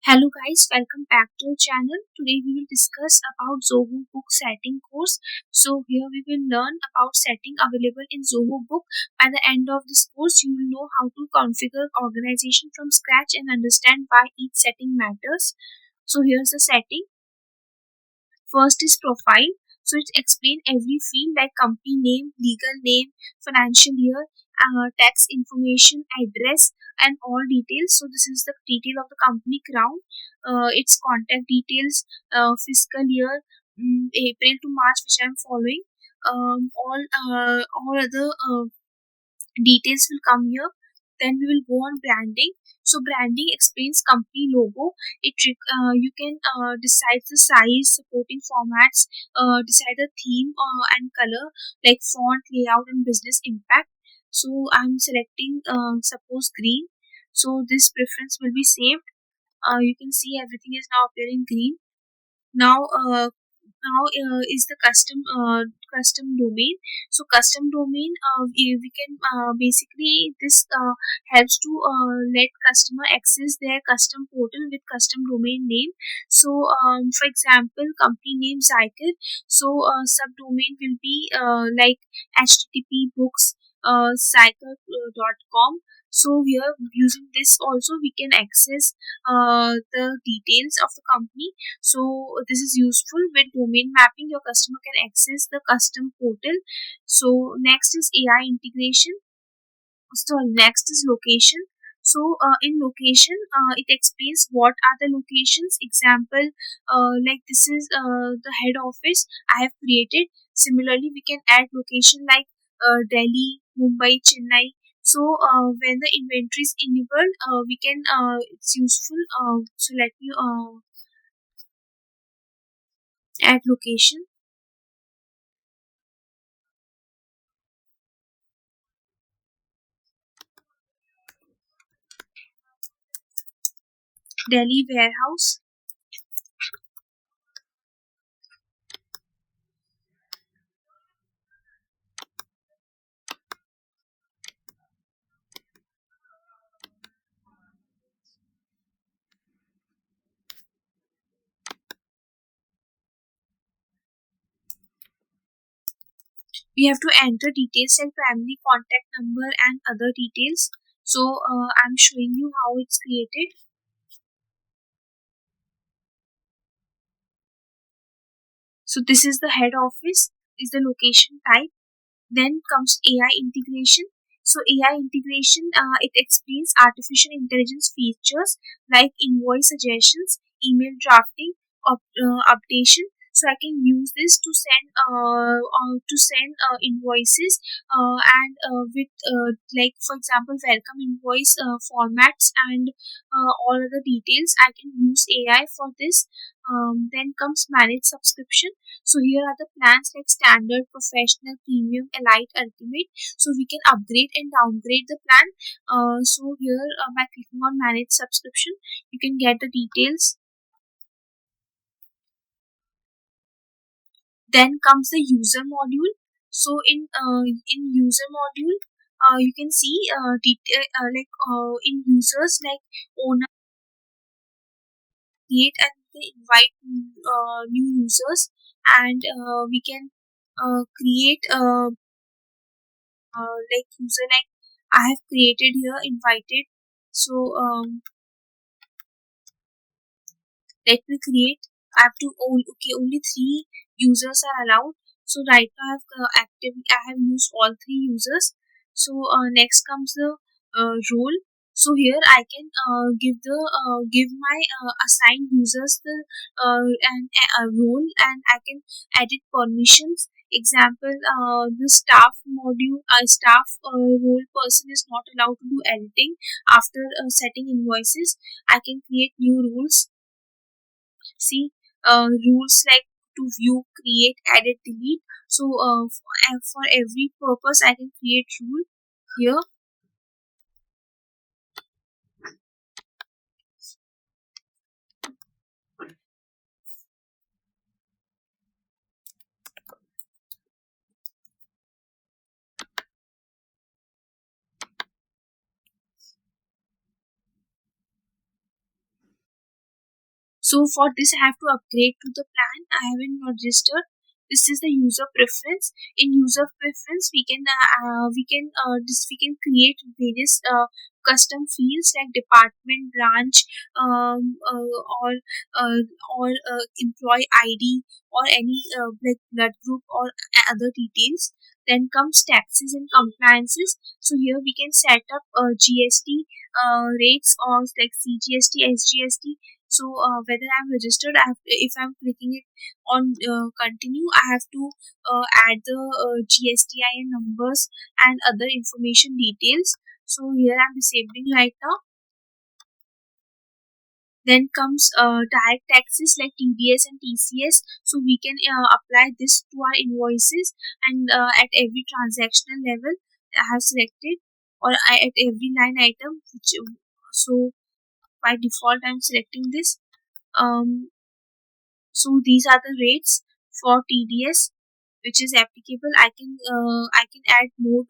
Hello guys, welcome back to the channel. Today we will discuss about Zoho Book setting course. So here we will learn about setting available in Zoho Book. By the end of this course, you will know how to configure organization from scratch and understand why each setting matters. So here's the setting. First is profile. So it explains every field like company name, legal name, financial year, tax information, address, and all details. So this is the detail of the company crown, its contact details, fiscal year, April to March, which I'm following. All other details will come here. Then we will go on branding. So branding explains company logo. You can decide the size, supporting formats, decide the theme and color like font, layout, and business impact. So I'm selecting suppose green. So this preference will be saved. You can see everything is now appearing green. Now is the custom domain. So custom domain, we can basically this helps to let customer access their custom portal with custom domain name. So for example, company name Zyker. So subdomain will be like http books Zyker.com. So here using this also we can access the details of the company. So this is useful with domain mapping. Your customer can access the custom portal. So next is AI integration. So next is location. So in location, it explains what are the locations. Example, like this is the head office I have created. Similarly, we can add location like Delhi, Mumbai, Chennai. So when the inventory is enabled, we can it's useful. So let me add location. Delhi warehouse. We have to enter details like primary contact number and other details. So I'm showing you how it's created. So this is the head office, is the location type. Then comes AI integration. So AI integration, it explains artificial intelligence features like invoice suggestions, email drafting, updation. So I can use this to send invoices and with like for example welcome invoice formats and all other details. I can use AI for this. Then comes managed subscription. So here are the plans like standard, professional, premium, elite, ultimate. So we can upgrade and downgrade the plan. So here by clicking on manage subscription, you can get the details. Then comes the user module. So in user module, you can see in users like owner, create and we can invite new users, and we can create like user like I have created here invited. So let me create. I have to okay, only three users are allowed. So right now I have I have used all three users. So next comes the role. So here I can give my assigned users the and a role, and I can edit permissions. Example, the staff module, staff role person is not allowed to do editing after setting invoices. I can create new rules. See, rules like to view, create, edit, delete. So for every purpose I can create rule here. So for this, I have to upgrade to the plan. I haven't registered. This is the user preference. In user preference, we can create various custom fields like department, branch, um, uh, or uh, or employee ID, or any like blood group or other details. Then comes taxes and compliances. So here we can set up GST rates, or like CGST, SGST. So whether I'm registered, if I'm clicking it on continue, I have to add the GSTIN numbers and other information details. So here I'm disabling right now. Then comes direct taxes like TDS and TCS. So we can apply this to our invoices, and at every transactional level I have selected, or at every line item. So by default I'm selecting this. Um, So these are the rates for TDS which is applicable. I can add more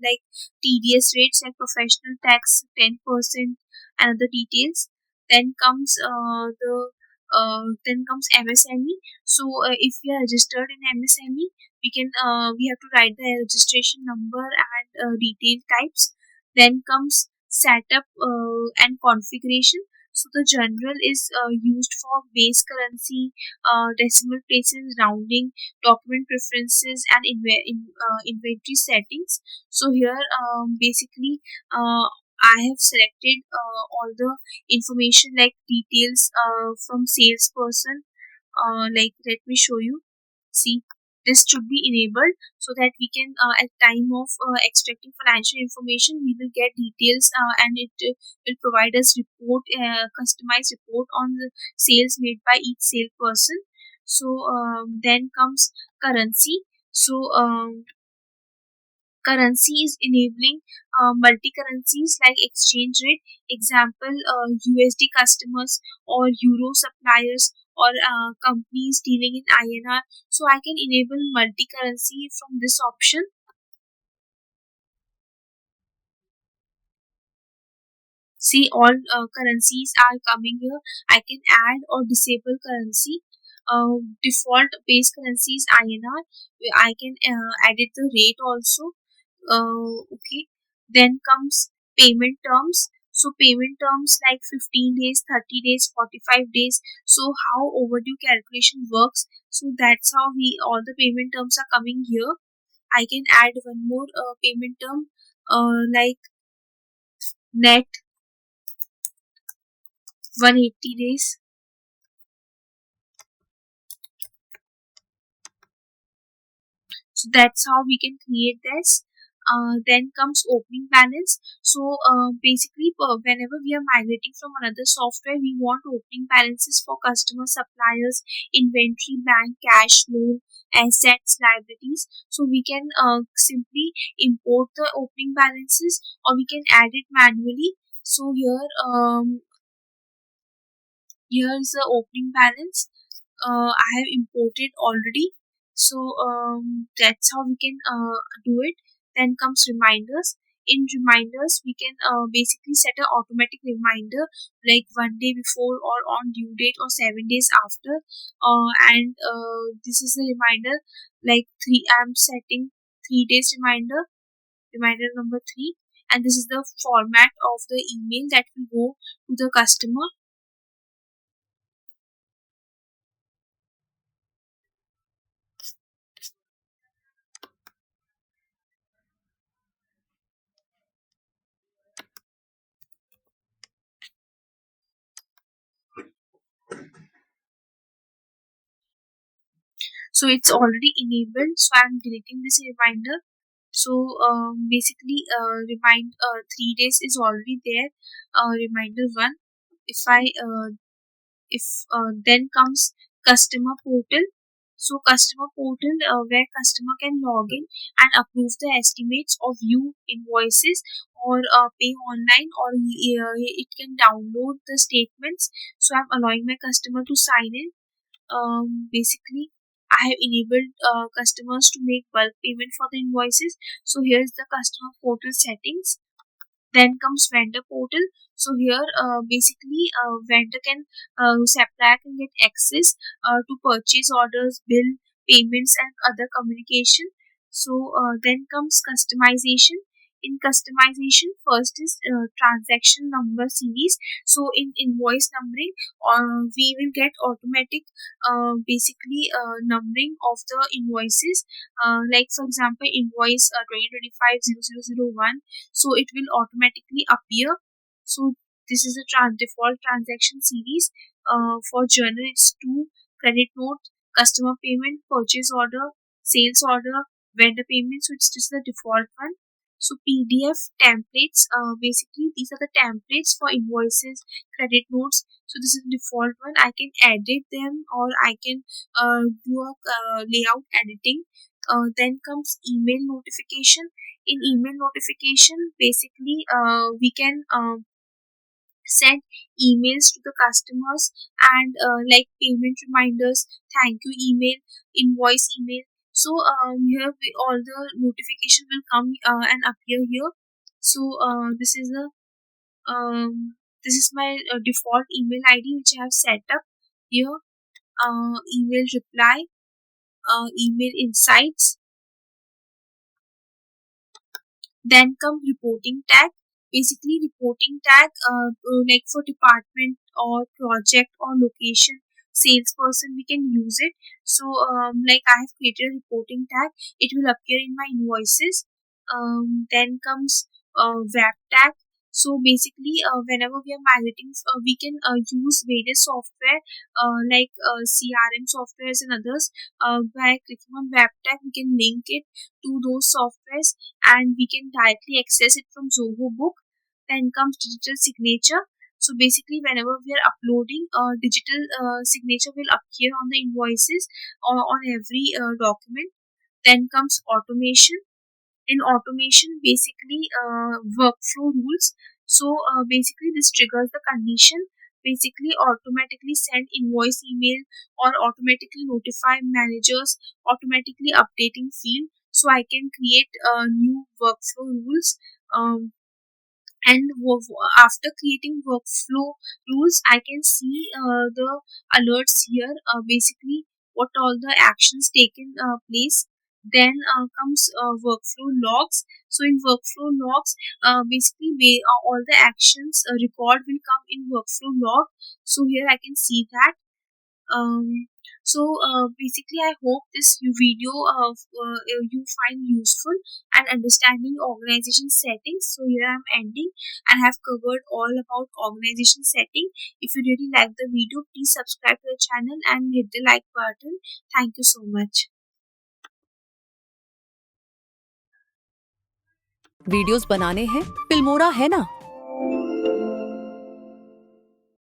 like TDS rates like professional tax 10% and other details. Then comes MSME. So if we are registered in MSME, we have to write the registration number and detail types. Then comes setup and configuration. So the general is used for base currency, decimal places, rounding, document preferences, and inventory settings. So here, basically, I have selected all the information like details from salesperson. Like, let me show you. See, this should be enabled so that we can, at time of extracting financial information, we will get details, and it will provide us customized report on the sales made by each salesperson. So then comes currency. So currency is enabling multi-currencies like exchange rate. Example, USD customers, or euro suppliers, or companies dealing in INR. So I can enable multi-currency from this option. See, all currencies are coming here. I can add or disable currency. Default base currency is INR. I can edit the rate also. Okay. Then comes payment terms. So payment terms like 15 days, 30 days, 45 days. So how overdue calculation works. So that's how we all the payment terms are coming here. I can add one more payment term, like net 180 days. So that's how we can create this. Then comes opening balance. So basically, whenever we are migrating from another software, we want opening balances for customer, suppliers, inventory, bank, cash, loan, assets, liabilities. So we can simply import the opening balances, or we can add it manually. So here is the opening balance. I have imported already. So that's how we can do it. Then comes reminders. In reminders, we can basically set an automatic reminder like 1 day before, or on due date, or 7 days after. And this is the reminder like three. I'm setting 3 days reminder, reminder number three, and this is the format of the email that will go to the customer. So it's already enabled, so I'm deleting this reminder. So basically, 3 days is already there. Reminder one. If I if Then comes customer portal. So customer portal, where customer can log in and approve the estimates, or view invoices, or pay online, or it can download the statements. So I'm allowing my customer to sign in. Basically, I have enabled customers to make bulk payment for the invoices. So here's the customer portal settings. Then comes vendor portal. So here basically vendor can supplier can get access to purchase orders, bill payments and other communication. So then comes customization. In customization, first is transaction number series. So in invoice numbering, we will get automatic basically numbering of the invoices. Like for example, invoice 2025-0001, so it will automatically appear. So this is a default transaction series. For journal, it's two: credit note, customer payment, purchase order, sales order, vendor payment. So it's just the default one. So PDF templates, basically these are the templates for invoices, credit notes. So this is the default one. I can edit them, or I can do a layout editing. Then comes email notification. In email notification, basically we can send emails to the customers, and like payment reminders, thank you email, invoice email. So here all the notification will come and appear here. So this is my default email ID which I have set up here. Email reply, email insights. Then come reporting tag. Basically, reporting tag, like for department or project or location, salesperson, we can use it. So, like I have created a reporting tag. It will appear in my invoices. Then comes web tag. So basically, whenever we are migrating, we can use various software like CRM softwares and others. By clicking on web tag, we can link it to those softwares, and we can directly access it from Zoho Book. Then comes digital signature. So basically, whenever we are uploading, digital signature will appear on the invoices or on every document. Then comes automation. In automation, basically workflow rules. So basically this triggers the condition, basically automatically send invoice email, or automatically notify managers, automatically updating field. So I can create new workflow rules. And after creating workflow rules, I can see the alerts here, basically what all the actions taken place. Then comes workflow logs. So in workflow logs, basically all the actions record will come in workflow log. So here I can see that. um, Basically, I hope this video you find useful and understanding organization settings. So here I'm ending and have covered all about organization setting. If you really like the video, please subscribe to the channel and hit the like button. Thank you so much. Videos बनाने हैं, Filmora है ना।